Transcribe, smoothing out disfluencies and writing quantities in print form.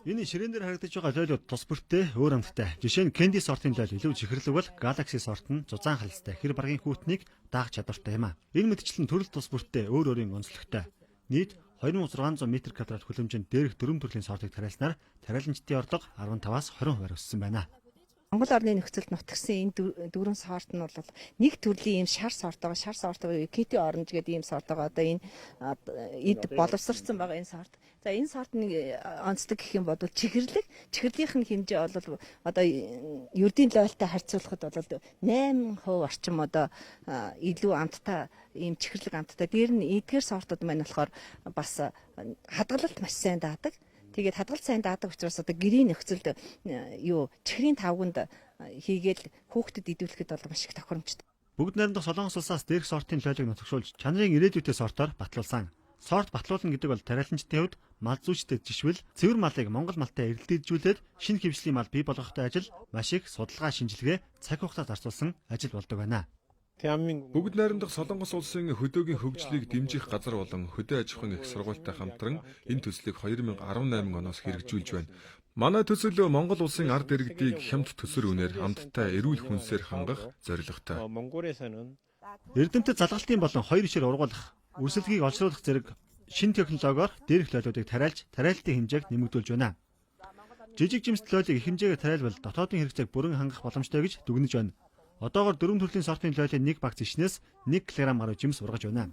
Энэ ширээн дээр харагдаж байгаа лойлууд тус бүртээ өөр амттай. Жишээ нь Candy сортын лойл илүү чихэрлэг бол Galaxy сорт нь зузаан халстай хэр баргийн хүүтнийг даах чадвартай юм а. Энэ мэтчлэн төрөл тус бүртээ өөр өөрийн онцлогтой. Нийт 2600 м2 хүлэмжинд дээрх 4 төрлийн сортыг тариалснаар тариаламжтын орлого 15-аас 20% өссөн байна. Монгол орны нөхцөлд нутагсан энэ дөрвөн сорт нь бол нэг төрлийн ийм шар сорт байгаа. Шар сорт буюу Kitty Orange гэдэг ийм сорт байгаа. Одоо энэ эд боловсрсан байгаа энэ сорт. За энэ сортны онцлог гэх юм бол чихэрлийнх нь хэмжээ бол одоо ердийн лойлтой харьцуулахад бол 8% орчим одоо илүү амттай ийм чихэрлэг амттай. Дээр нь эдгээр сортууд маань болохоор бас хадгалалт маш сайн даадаг. Тэгээд хадгалт сайн даадаг учраас одоо гэрийн нөхцөлд чихрийн тавганд хийгээл хүүхдэд идэвхлэхэд бол маш их тохиромжтой. Бүгд найрамдах Солонгос улсаас дээрх сортын лойлыг нотгшуулж чанарын ирээдүйтэй сортоор батлуулсан. Сорт батлуулна гэдэг бол тариаланчдын хувьд мал зүйчдэд жишвэл цэвэр малыг Монгол малтай эргэлдээжүүлээд шинэ хөвшлийн мал бий болгохтой ажил маш их судалгаа шинжилгээ цаг хугацаа зарцуулсан ажил болдог байна. Бүгд найрамдах Солонгос улсын хөдөөгийн хөгжлийг дэмжих газар болон хөдөө аж ахуйн их сургуультай хамтран энэ төслийг 2018 оноос хэрэгжүүлж байна. Манай төсөл Монгол улсын ард иргэдийг хямд төсөр үнээр амттай эрүүл хүнсээр хангах зорилготой. Эрдэмтэд залгалтын болон хоёр ишээр ургуулах, өрсөлдгийг олшруулах зэрэг шинэ технологиор дээрх лойлуудыг тариалж, тариалтын хэмжээг нэмэгдүүлж байна. Жижиг жимс лойлыг их хэмжээгээр тариалбал дотоодын хэрэгцээг бүрэн хангах боломжтой гэж дүгнэж байна. Одоогоор 4 төрлийн сортын лойлын нэг багц ишнээс 1 кг гаруй жимс ургаж байна.